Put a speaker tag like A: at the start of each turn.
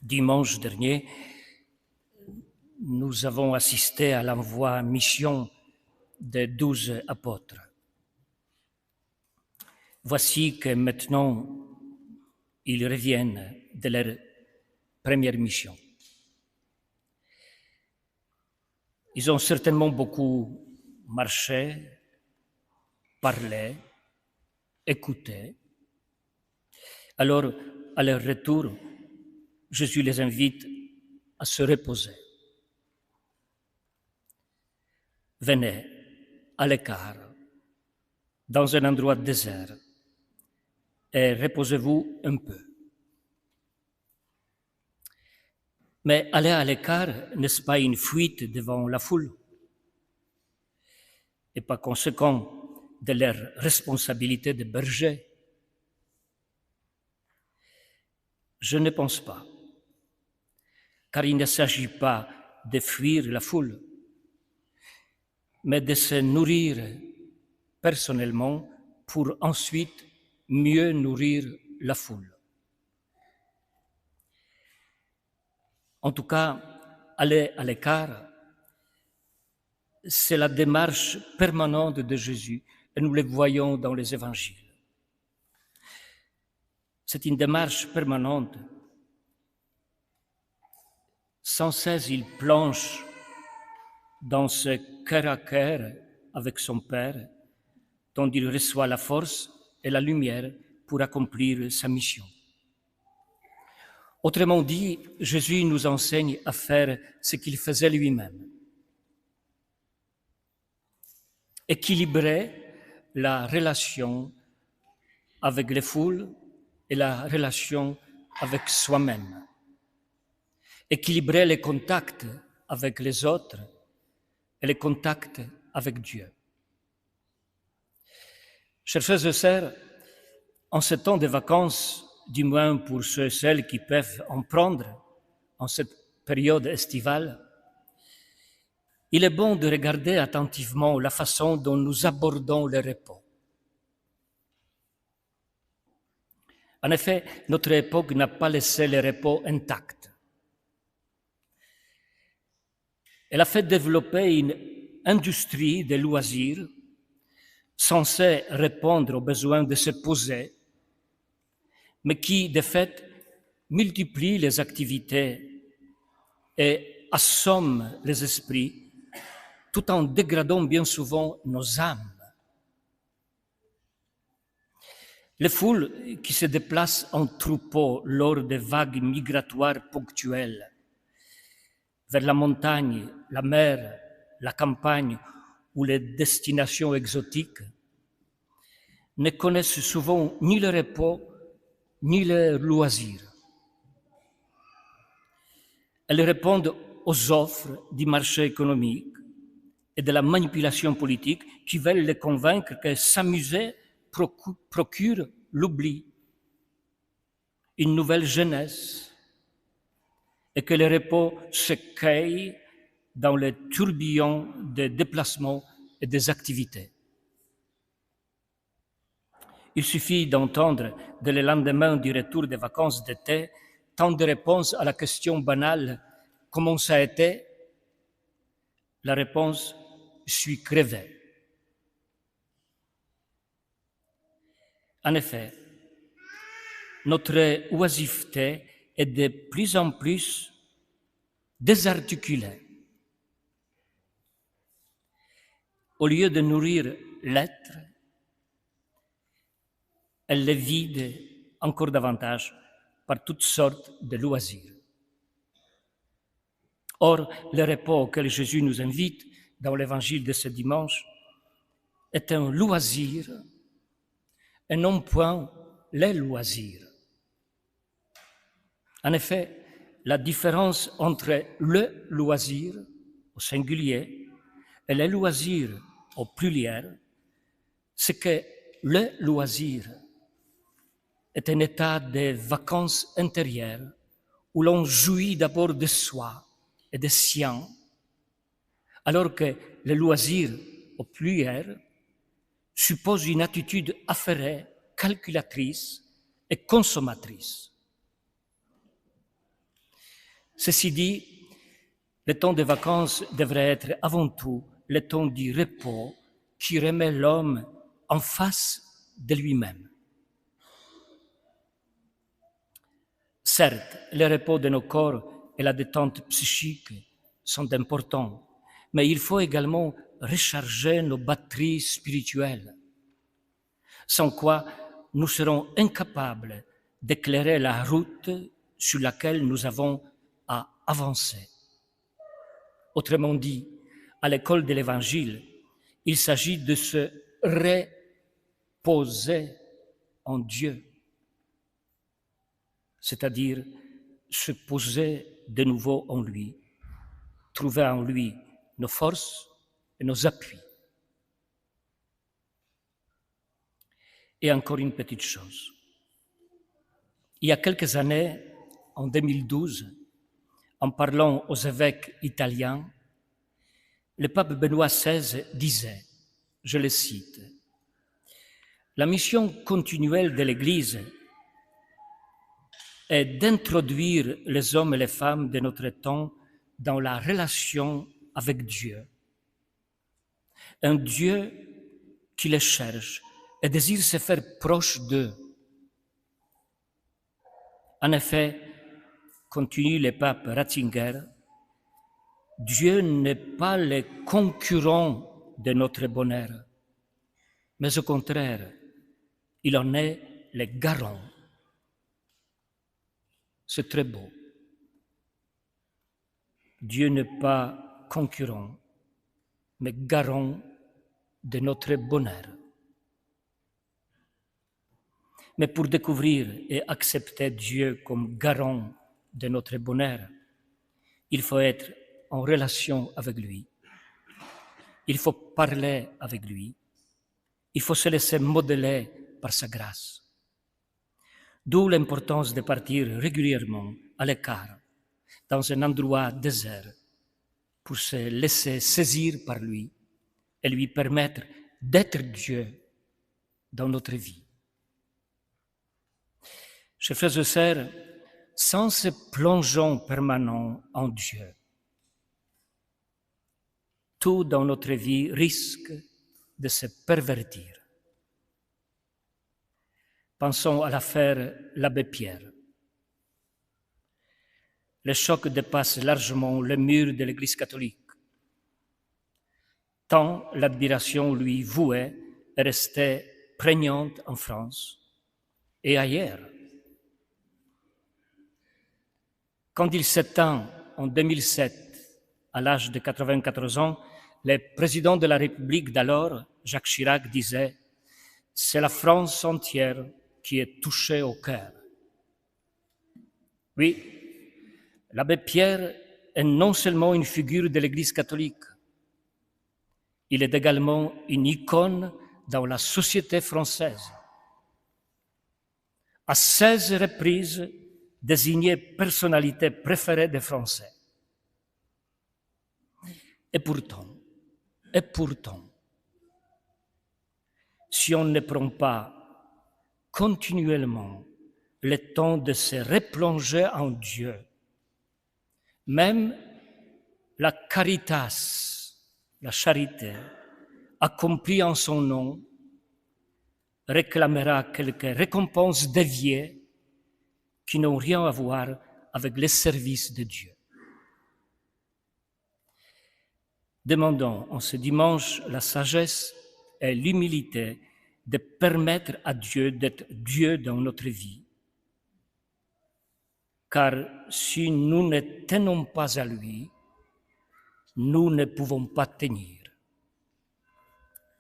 A: Dimanche dernier, nous avons assisté à l'envoi mission des 12 apôtres. Voici que maintenant, ils reviennent de leur première mission. Ils ont certainement beaucoup marché, parlé, écouté. Alors, à leur retour, Jésus les invite à se reposer. Venez à l'écart, dans un endroit désert, et reposez-vous un peu. Mais aller à l'écart, n'est-ce pas une fuite devant la foule? Et par conséquent, de leur responsabilité de berger? Je ne pense pas, car il ne s'agit pas de fuir la foule, mais de se nourrir personnellement pour ensuite mieux nourrir la foule. En tout cas, aller à l'écart, c'est la démarche permanente de Jésus, et nous le voyons dans les évangiles. C'est une démarche permanente. Sans cesse, il plonge dans ce cœur à cœur avec son Père, dont il reçoit la force et la lumière pour accomplir sa mission. Autrement dit, Jésus nous enseigne à faire ce qu'il faisait lui-même. Équilibrer la relation avec les foules et la relation avec soi-même. Équilibrer les contacts avec les autres et les contacts avec Dieu. Chers frères et sœurs, en ce temps de vacances, du moins pour ceux et celles qui peuvent en prendre en cette période estivale, il est bon de regarder attentivement la façon dont nous abordons le repos. En effet, notre époque n'a pas laissé le repos intact. Elle a fait développer une industrie de loisirs censée répondre aux besoins de se poser, mais qui, de fait, multiplie les activités et assomme les esprits, tout en dégradant bien souvent nos âmes. Les foules qui se déplacent en troupeau lors des vagues migratoires ponctuelles vers la montagne, la mer, la campagne ou les destinations exotiques ne connaissent souvent ni le repos ni le loisir. Elles répondent aux offres du marché économique et de la manipulation politique qui veulent les convaincre que s'amuser procure l'oubli, une nouvelle jeunesse, et que le repos se cueille dans les tourbillons des déplacements et des activités. Il suffit d'entendre dès le lendemain du retour des vacances d'été tant de réponses à la question banale « Comment ça a été ?» La réponse « Je suis crevé ». En effet, notre oisiveté est de plus en plus désarticulée. Au lieu de nourrir l'être, elle le vide encore davantage par toutes sortes de loisirs. Or, le repos auquel Jésus nous invite dans l'évangile de ce dimanche est un loisir et non point les loisirs. En effet, la différence entre le loisir au singulier et les loisirs au pluriel, c'est que le loisir est un état de vacances intérieures où l'on jouit d'abord de soi et des siens, alors que le loisir au pluriel suppose une attitude affairée, calculatrice et consommatrice. Ceci dit, le temps de vacances devrait être avant tout le temps du repos qui remet l'homme en face de lui-même. Certes, le repos de nos corps et la détente psychique sont importants, mais il faut également recharger nos batteries spirituelles, sans quoi nous serons incapables d'éclairer la route sur laquelle nous avons à avancer. Autrement dit, à l'école de l'Évangile, il s'agit de se reposer en Dieu, c'est-à-dire se poser de nouveau en lui, trouver en lui nos forces et nos appuis. Et encore une petite chose. Il y a quelques années, en 2012, en parlant aux évêques italiens, le pape Benoît XVI disait, je le cite, « La mission continuelle de l'Église est d'introduire les hommes et les femmes de notre temps dans la relation avec Dieu. Un Dieu qui les cherche et désire se faire proche d'eux. En effet, continue le pape Ratzinger, Dieu n'est pas le concurrent de notre bonheur, mais au contraire, il en est le garant. C'est très beau. Dieu n'est pas concurrent, mais garant de notre bonheur. Mais pour découvrir et accepter Dieu comme garant de notre bonheur, il faut être en relation avec lui. Il faut parler avec lui. Il faut se laisser modeler par sa grâce. D'où l'importance de partir régulièrement à l'écart, dans un endroit désert, pour se laisser saisir par lui et lui permettre d'être Dieu dans notre vie. Chers frères et sœurs, sans ce plongeon permanent en Dieu, tout dans notre vie risque de se pervertir. Pensons à l'affaire l'abbé Pierre. Le choc dépasse largement le mur de l'Église catholique, tant l'admiration lui vouée est restée prégnante en France et ailleurs. Quand il s'éteint en 2007, à l'âge de 94 ans, le président de la République d'alors, Jacques Chirac, disait « C'est la France entière qui est touchée au cœur. » Oui, l'abbé Pierre est non seulement une figure de l'Église catholique, il est également une icône dans la société française. À 16 reprises, désigné personnalité préférée des Français. Et pourtant, si on ne prend pas continuellement le temps de se replonger en Dieu, même la caritas, la charité, accomplie en son nom, réclamera quelques récompenses déviées qui n'ont rien à voir avec les services de Dieu. Demandons en ce dimanche la sagesse et l'humilité de permettre à Dieu d'être Dieu dans notre vie. Car si nous ne tenons pas à lui, nous ne pouvons pas tenir.